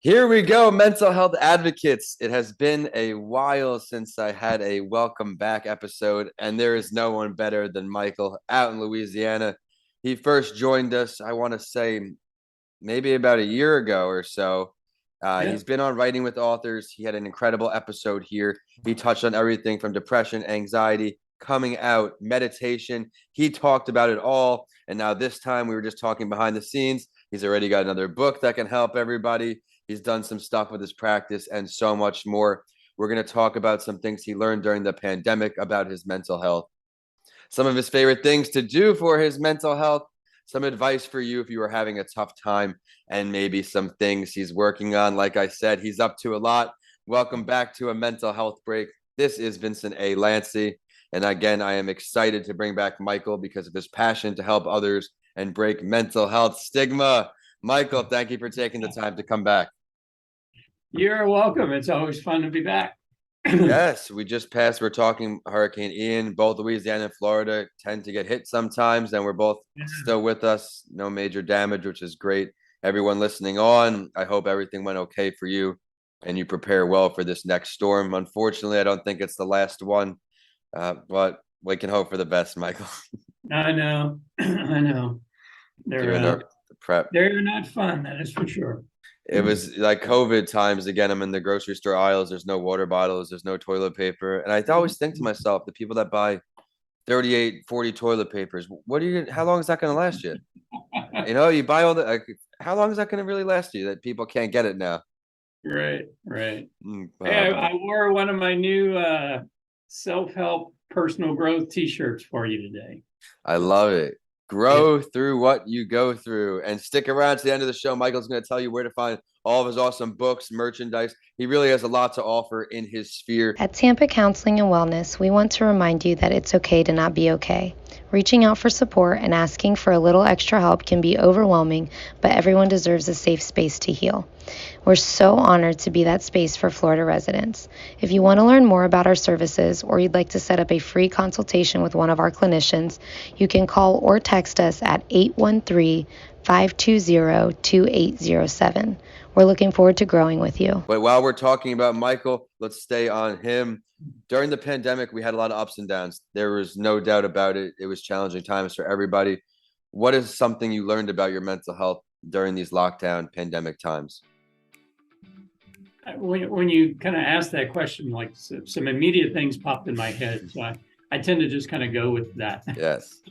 Here we go, mental health advocates. It has been a while since I had a welcome back episode, and there is no one better than Michael out in Louisiana. He first joined us, I want to say, maybe about a year ago or so. Yeah. He's been on Writing with Authors. He had an incredible episode here. He touched on everything from depression, anxiety, coming out, meditation. He talked about it all. And now this time we were just talking behind the scenes. He's already got another book that can help everybody. He's done some stuff with his practice and so much more. We're going to talk about some things he learned during the pandemic about his mental health, some of his favorite things to do for his mental health, some advice for you if you are having a tough time, and maybe some things he's working on. Like I said, he's up to a lot. Welcome back to a mental health break. This is Vincent A. Lancey. And again, I am excited to bring back Michael because of his passion to help others and break mental health stigma. Michael, thank you for taking the time to come back. You're welcome. It's always fun to be back. Yes, we just passed. We're talking Hurricane Ian. Both Louisiana and Florida tend to get hit sometimes, and we're both still with us. No major damage, which is great. Everyone listening on, I hope everything went okay for you and you prepare well for this next storm. Unfortunately, I don't think it's the last one, but we can hope for the best, Michael. I know. I know. They're Doing uh, the prep. they're not fun, that is for sure. It was like COVID times again. I'm in the grocery store aisles. There's no water bottles. There's no toilet paper. And I always think to myself, the people that buy 38, 40 toilet papers, what are you, how long is that going to last you? You buy all the, like, how long is that going to really last you that people can't get it now? Right, right. Mm, Hey, Uh, I wore one of my new self-help personal growth t-shirts for you today. I love it. Yeah. Grow through what you go through and stick around to the end of the show. Michael's going to tell you where to find all of his awesome books, merchandise. He really has a lot to offer in his sphere. At Tampa Counseling and Wellness, we want to remind you that it's okay to not be okay. Reaching out for support and asking for a little extra help can be overwhelming, but everyone deserves a safe space to heal. We're so honored to be that space for Florida residents. If you want to learn more about our services or you'd like to set up a free consultation with one of our clinicians, you can call or text us at 813-520-2807. We're looking forward to growing with you. But while we're talking about Michael, let's stay on him. During the pandemic, we had a lot of ups and downs. There was no doubt about it. It was challenging times for everybody. What is something you learned about your mental health during these lockdown pandemic times? When you kind of ask that question, like some immediate things popped in my head. So I tend to just kind of go with that. Yes.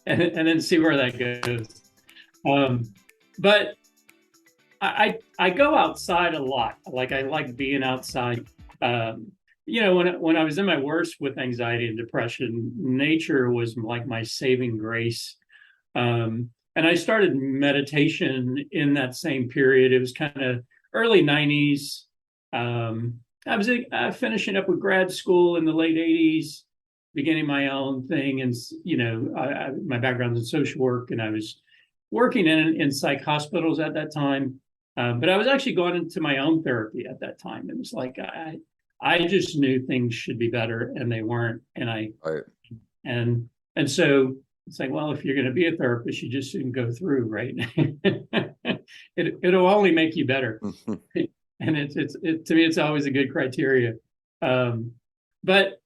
and then see where that goes. But I go outside a lot. Like I like being outside. When I was in my worst with anxiety and depression, nature was like my saving grace. And I started meditation in that same period. It was kind of early 90s. I was finishing up with grad school in the late 80s, beginning my own thing. And, my background is in social work, and I was working in psych hospitals at that time. But I was actually going into my own therapy at that time. It was like I just knew things should be better, and they weren't. Right. And so it's like, well, if you're going to be a therapist, you just shouldn't go through, right? It'll only make you better. And to me, it's always a good criteria. But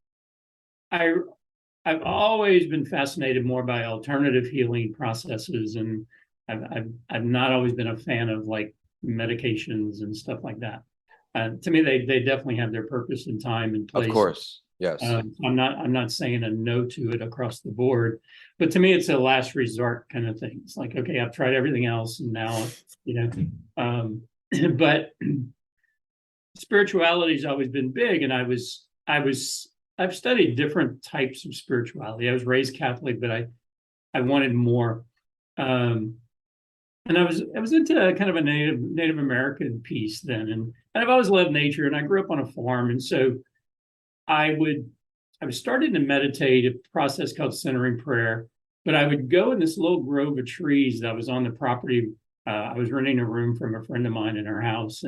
I've always been fascinated more by alternative healing processes, and I've not always been a fan of like medications and stuff like that. To me, they definitely have their purpose and time and place. Of course. Yes. I'm not saying a no to it across the board, but to me, it's a last resort kind of thing. It's like, okay, I've tried everything else, and now, but spirituality has always been big, and I've studied different types of spirituality. I was raised Catholic, but I wanted more. And I was into kind of a Native American piece then, and I've always loved nature, and I grew up on a farm, and so I was starting to meditate, a process called centering prayer, but I would go in this little grove of trees that was on the property. I was renting a room from a friend of mine in her house,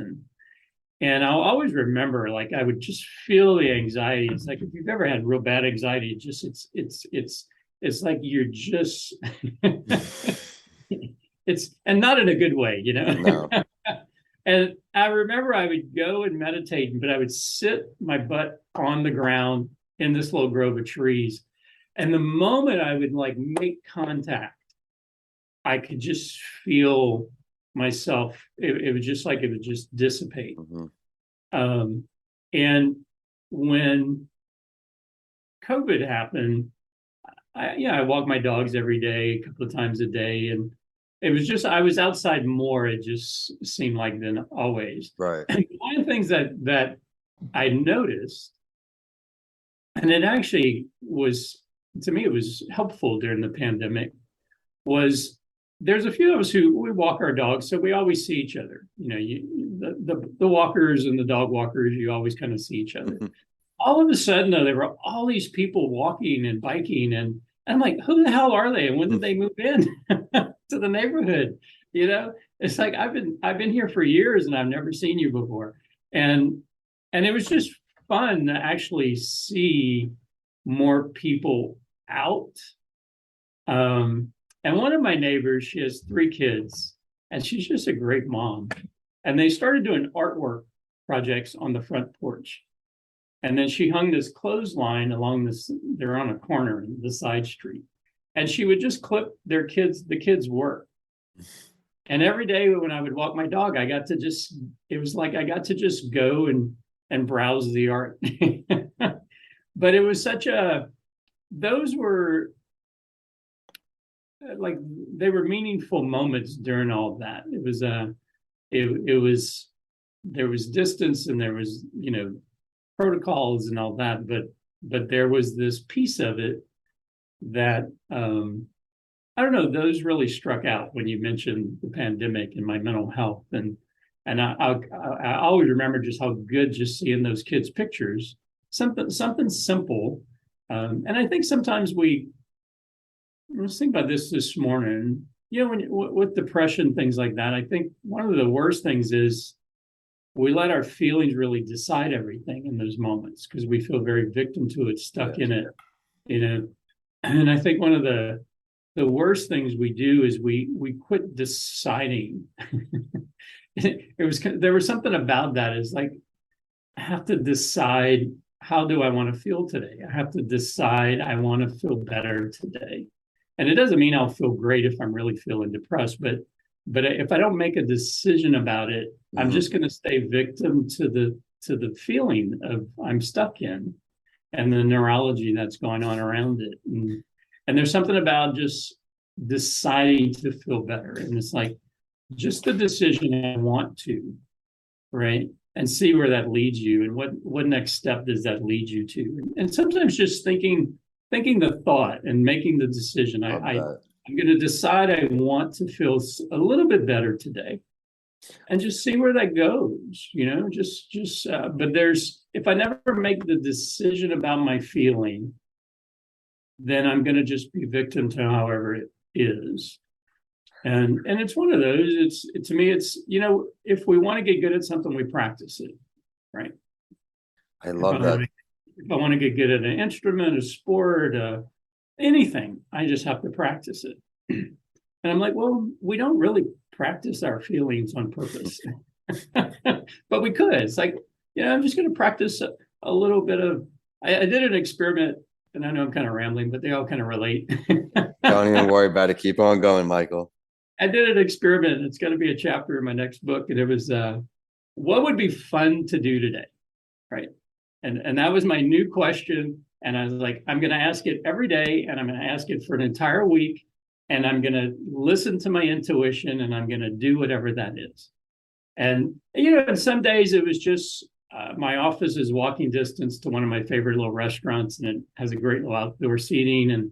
and I'll always remember, like, I would just feel the anxiety. It's like if you've ever had real bad anxiety, it's like you're just it's, and not in a good way, No. And I remember I would go and meditate, but I would sit my butt on the ground in this little grove of trees. And the moment I would like make contact, I could just feel myself. It was just like it would just dissipate. Mm-hmm. And when COVID happened, I walk my dogs every day, a couple of times a day, and it was just I was outside more. It just seemed like than always. Right. And one of the things that I noticed, and it actually was to me, it was helpful during the pandemic, was there's a few of us who we walk our dogs, so we always see each other. You know, the walkers and the dog walkers, you always kind of see each other. All of a sudden, though, there were all these people walking and biking, and I'm like, who the hell are they, and when did they move in to the neighborhood? You know, it's like I've been here for years, and I've never seen you before, and it was just fun to actually see more people out. And one of my neighbors, she has 3 kids, and she's just a great mom. And they started doing artwork projects on the front porch. And then she hung this clothesline along this, they're on a corner in the side street. And she would just clip the kids' work. And every day when I would walk my dog, it was like I got to just go and browse the art. But it was those were like, they were meaningful moments during all of that. It was, there was distance and there was, protocols and all that, but there was this piece of it that I don't know, those really struck out when you mentioned the pandemic and my mental health, and I always remember just how good just seeing those kids' pictures, something simple, and I think sometimes I was thinking about this morning, when with depression, things like that, I think one of the worst things is we let our feelings really decide everything in those moments because we feel very victim to it, stuck in it, And I think one of the worst things we do is we quit deciding. There was something about that. Is like, I have to decide, how do I want to feel today? I have to decide I want to feel better today. And it doesn't mean I'll feel great if I'm really feeling depressed, but if I don't make a decision about it, I'm just going to stay victim to the feeling of I'm stuck in, and the neurology that's going on around it. And there's something about just deciding to feel better. And it's like just the decision I want to, right? And see where that leads you, and what next step does that lead you to? And sometimes just thinking the thought and making the decision. I'm going to decide I want to feel a little bit better today, and just see where that goes. But if I never make the decision about my feeling, then I'm going to just be victim to however it is. And it's one of those, to me, if we want to get good at something, we practice it, right? I love that. If I want to get good at an instrument, a sport, anything, I just have to practice it. And I'm like, well, we don't really practice our feelings on purpose. But we could. It's like, I'm just going to practice a little bit of, I did an experiment, and I know I'm kind of rambling, but they all kind of relate. Don't even worry about it. Keep on going, Michael. I did an experiment. It's going to be a chapter in my next book. And it was, what would be fun to do today? Right. And that was my new question. And I was like, I'm going to ask it every day, and I'm going to ask it for an entire week. And I'm going to listen to my intuition, and I'm going to do whatever that is. And, and some days it was just, my office is walking distance to one of my favorite little restaurants, and it has a great little outdoor seating. And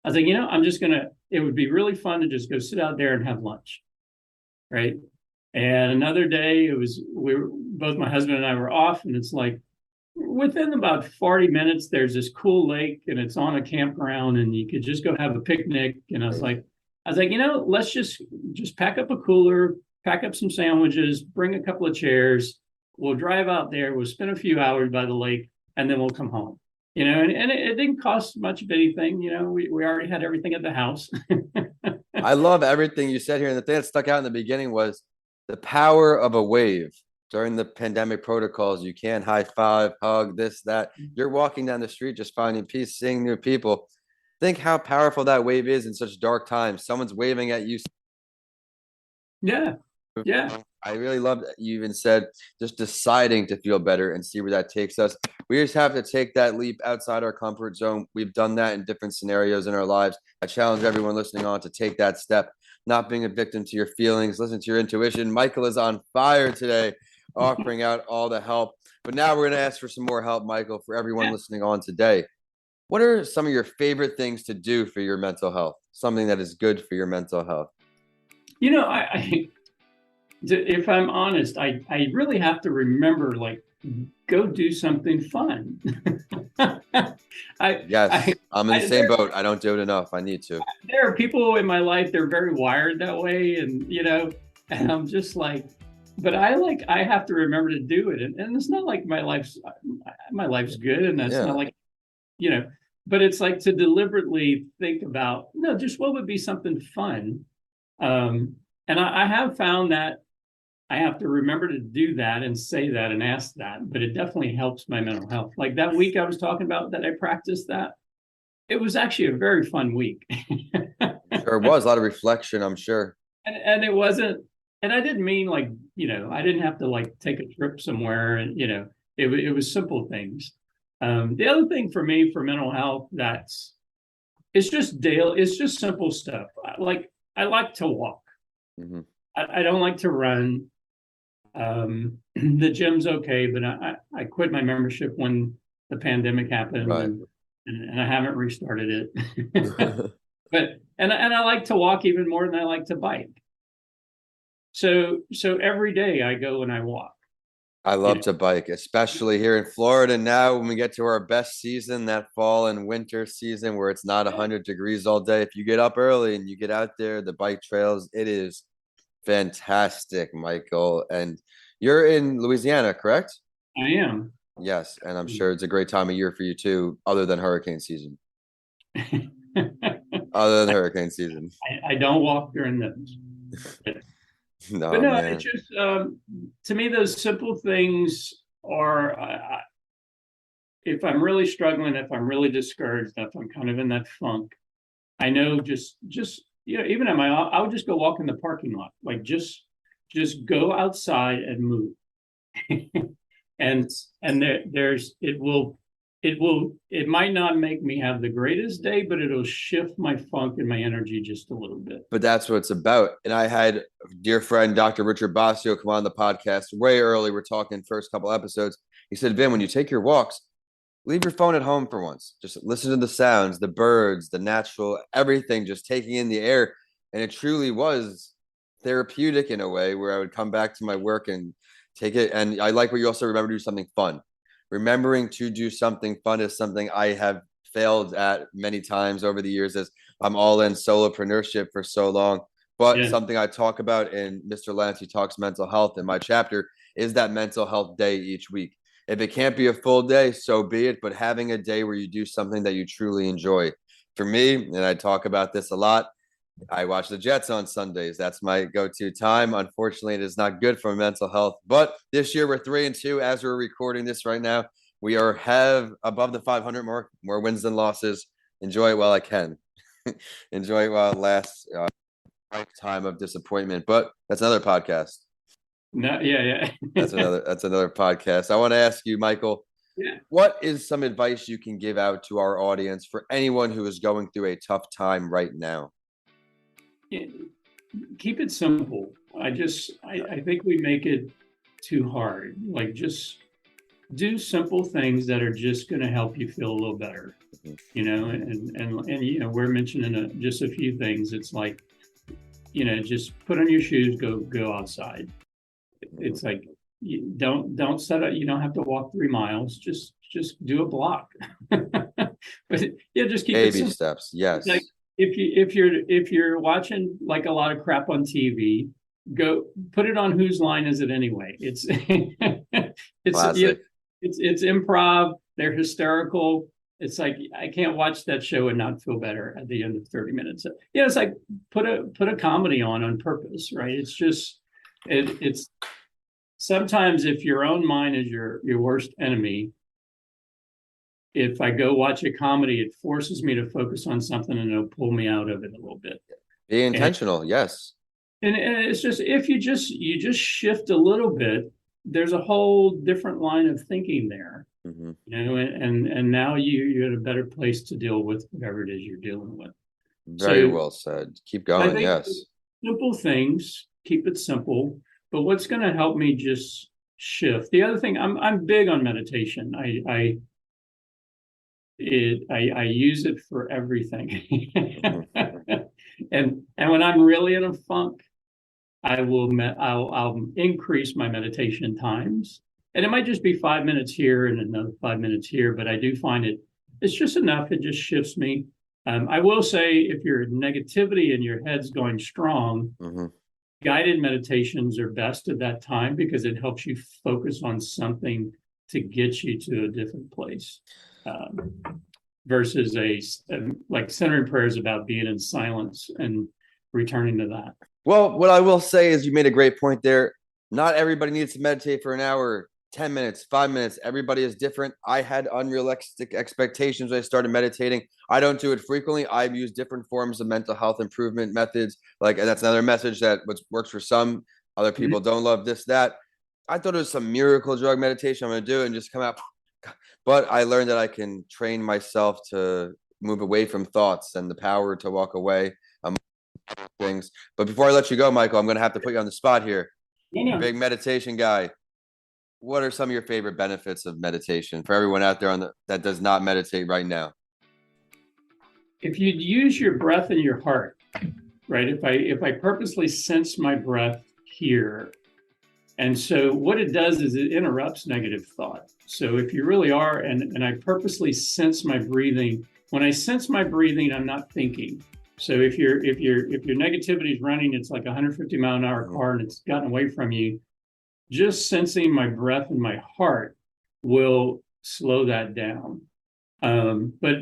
I was like, I'm just it would be really fun to just go sit out there and have lunch. Right. And another day both my husband and I were off, and it's like, within about 40 minutes, there's this cool lake, and it's on a campground, and you could just go have a picnic. And I was like, let's just pack up a cooler, pack up some sandwiches, bring a couple of chairs. We'll drive out there. We'll spend a few hours by the lake, and then we'll come home. And it didn't cost much of anything. We already had everything at the house. I love everything you said here. And the thing that stuck out in the beginning was The power of a wave. During the pandemic protocols, you can't high five, hug, this, that. You're walking down the street just finding peace, seeing new people. Think how powerful that wave is in such dark times. Someone's waving at you. Yeah. Yeah. I really love that you even said just deciding to feel better and see where that takes us. We just have to take that leap outside our comfort zone. We've done that in different scenarios in our lives. I challenge everyone listening on to take that step, not being a victim to your feelings, listen to your intuition. Michael is on fire today, offering out all the help. But now we're going to ask for some more help, Michael, for everyone listening on today. What are some of your favorite things to do for your mental health? Something that is good for your mental health? You know, if I'm honest, I really have to remember, like, go do something fun. I'm in the same boat. I don't do it enough. I need to. There are people in my life, they're very wired that way. And, and I'm just like, but I have to remember to do it. And it's not like my life's good. And that's not like, but it's like to deliberately think about, no, just what would be something fun. And I have found that I have to remember to do that and say that and ask that, but it definitely helps my mental health. Like that week I was talking about that I practiced that. It was actually a very fun week. Sure was a lot of reflection, I'm sure. And it wasn't, and I didn't mean like, I didn't have to like take a trip somewhere and, it was simple things. The other thing for me for mental health, it's just simple stuff. I like to walk. Mm-hmm. I don't like to run. The gym's okay, but I quit my membership when the pandemic happened, right. and I haven't restarted it. But I like to walk even more than I like to bike. So every day I go and I walk. I love to bike, especially here in Florida now when we get to our best season, that fall and winter season where it's not 100 degrees all day. If you get up early and you get out there, the bike trails, it is fantastic, Michael. And you're in Louisiana, correct? I am. Yes, and I'm sure it's a great time of year for you too, other than hurricane season. Other than hurricane season. I don't walk during those. No, but no, man. it's just to me those simple things are. If I'm really struggling, if I'm really discouraged, if I'm kind of in that funk, I know just even at I would just go walk in the parking lot, like just go outside and move, and it might not make me have the greatest day, but it'll shift my funk and my energy just a little bit. But that's what it's about. And I had a dear friend, Dr. Richard Basio, come on the podcast way early. We're talking first couple episodes. He said, Vin, when you take your walks, leave your phone at home for once. Just listen to the sounds, the birds, the natural, everything, just taking in the air. And it truly was therapeutic in a way where I would come back to my work and take it. And I like what you also remember to do something fun. Remembering to do something fun is something I have failed at many times over the years, as I'm all in solopreneurship for so long. But something I talk about in Mr. Lancey Talks Mental Health in my chapter is that mental health day each week. If it can't be a full day, so be it. But having a day where you do something that you truly enjoy. For me, and I talk about this a lot, I watch the Jets on Sundays. That's my go-to time. Unfortunately, it is not good for mental health. But this year we're 3-2 as we're recording this right now. We have above the 500 mark, more wins than losses. Enjoy it while I can. Enjoy it while it lasts. Time of disappointment, but that's another podcast. No, yeah. That's another podcast. I want to ask you, Michael. Yeah. What is some advice you can give out to our audience for anyone who is going through a tough time right now? Keep it simple. I think we make it too hard. Like just do simple things that are just going to help you feel a little better. And we're mentioning just a few things. It's like, just put on your shoes, go outside. It's like you don't set up. You don't have to walk 3 miles. Just do a block. But just keep baby steps. Yes. Like if you're watching like a lot of crap on TV, go put it on Whose Line Is It Anyway? It's it's improv. They're hysterical. It's like I can't watch that show and not feel better at the end of 30 minutes. It's like put a comedy on purpose, right? It's just It's sometimes if your own mind is your worst enemy, if I go watch a comedy, it forces me to focus on something and it'll pull me out of it a little bit. Be intentional. Yes. And it's just, if you just shift a little bit, there's a whole different line of thinking there, Mm-hmm. and now you're in a better place to deal with whatever it is you're dealing with. Very So well said. Keep I going. think Yes. simple things, keep it simple. But what's going to help me just shift? The other thing, I'm big on meditation. I use it for everything. and when I'm really in a funk, I'll increase my meditation times. And it might just be 5 minutes here and another 5 minutes here, but I do find it's just enough. It just shifts me. I will say, if your negativity in your head's going strong, Mm-hmm. guided meditations are best at that time because it helps you focus on something to get you to a different place. Versus like centering prayers about being in silence and returning to that. Well, what I will say is you made a great point there. Not everybody needs to meditate for an hour, 10 minutes, 5 minutes. Everybody is different. I had unrealistic expectations when I started meditating. I don't do it frequently. I've used different forms of mental health improvement methods. And that's another message that what works for some, other people don't love this, that. I thought it was some miracle drug meditation I'm going to do and just come out. But I learned that I can train myself to move away from thoughts and the power to walk away. Things. But before I let you go, Michael, I'm going to have to put you on the spot here. Yeah. Big meditation guy. What are some of your favorite benefits of meditation for everyone out there that does not meditate right now? If you use your breath and your heart, right? If I purposely sense my breath here, and so what it does is it interrupts negative thought. So if you really are, and I purposely sense my breathing, when I sense my breathing, I'm not thinking. So if your negativity is running, it's like a 150-mile-an-hour car and it's gotten away from you, just sensing my breath and my heart will slow that down. But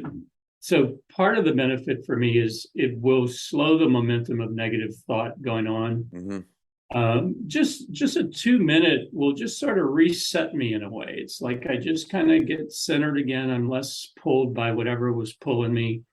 so part of the benefit for me is it will slow the momentum of negative thought going on. Mm-hmm. Just a 2 minute will just sort of reset me in a way. It's like I just kind of get centered again. I'm less pulled by whatever was pulling me.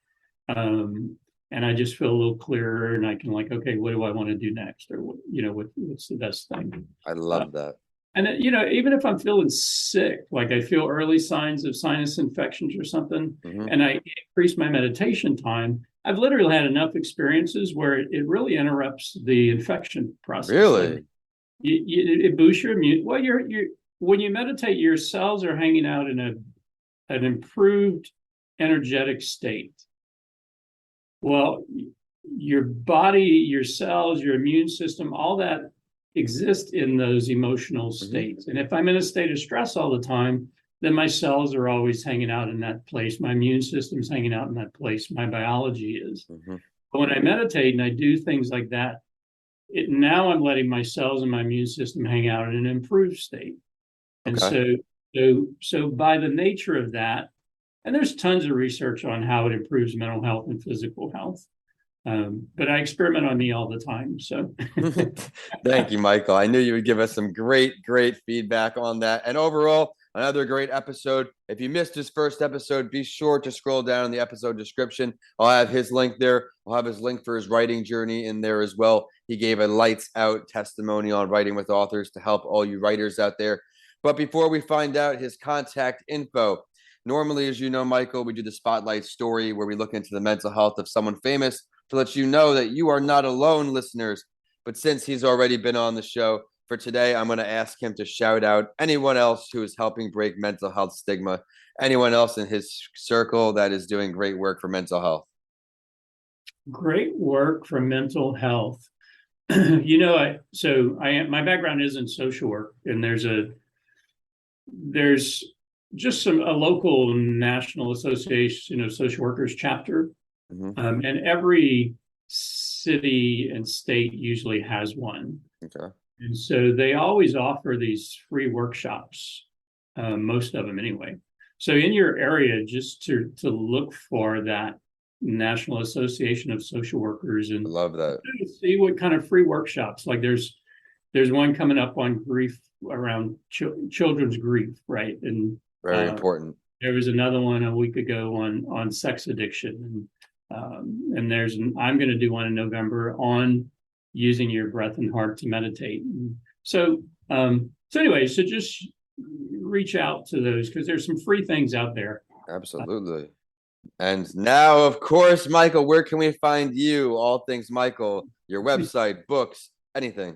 And I just feel a little clearer, and I can okay, what do I want to do next, or what's the best thing? I love that. And even if I'm feeling sick, like I feel early signs of sinus infections or something, and I increase my meditation time, I've literally had enough experiences where it really interrupts the infection process. Really? Like it boosts your immune. Well, when you meditate, your cells are hanging out in an improved energetic state. Well, your body, your cells, your immune system, all that exists in those emotional states. And if I'm in a state of stress all the time, then my cells are always hanging out in that place. My immune system's hanging out in that place. My biology is. But when I meditate and I do things like that, now I'm letting my cells and my immune system hang out in an improved state. And so by the nature of that, and there's tons of research on how it improves mental health and physical health. But I experiment on me all the time. So thank you, Michael. I knew you would give us some great feedback on that. And overall, another great episode. If you missed his first episode, be sure to scroll down in the episode description. I'll have his link there. I'll have his link for his writing journey in there as well. He gave a lights out testimony on writing with authors to help all you writers out there. But before we find out his contact info, normally, as you know, Michael, we do the Spotlight Story where we look into the mental health of someone famous to let you know that you are not alone, listeners. But since he's already been on the show, for today, I'm going to ask him to shout out anyone else who is helping break mental health stigma, anyone else in his circle that is doing great work for mental health. Great work for mental health. My background is in social work, and there's just a local national association of social workers chapter. And every city and state usually has one. Okay. And so they always offer these free workshops, most of them anyway. So in your area, just to look for that National Association of Social Workers and love that. See what kind of free workshops. Like there's there's one coming up on grief around children's grief, right? And Very important. there was another one a week ago on sex addiction, and I'm going to do one in November on using your breath and heart to meditate. And so anyway, so just reach out to those because there's some free things out there. Absolutely. And now, of course, Michael, where can we find you? All things Michael, your website, books, anything.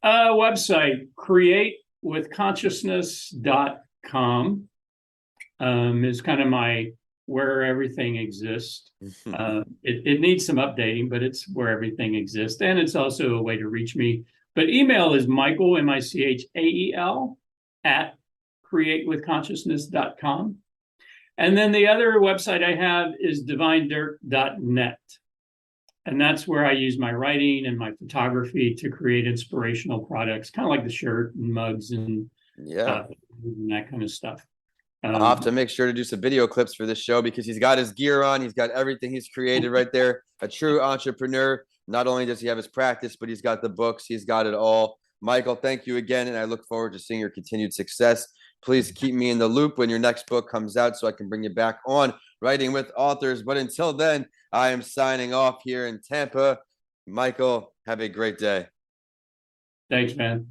Website, createwithconsciousness.com is kind of where everything exists. It needs some updating, but it's where everything exists. And it's also a way to reach me. But email is Michael, Michael, at createwithconsciousness.com. And then the other website I have is divinedirt.net. And that's where I use my writing and my photography to create inspirational products, kind of like the shirt and mugs and that kind of stuff. I'll have to make sure to do some video clips for this show because he's got his gear on. He's got everything he's created right there. A true entrepreneur. Not only does he have his practice, but he's got the books. He's got it all. Michael, thank you again. And I look forward to seeing your continued success. Please keep me in the loop when your next book comes out so I can bring you back on Writing with Authors. But until then, I am signing off here in Tampa. Michael, have a great day. Thanks, man.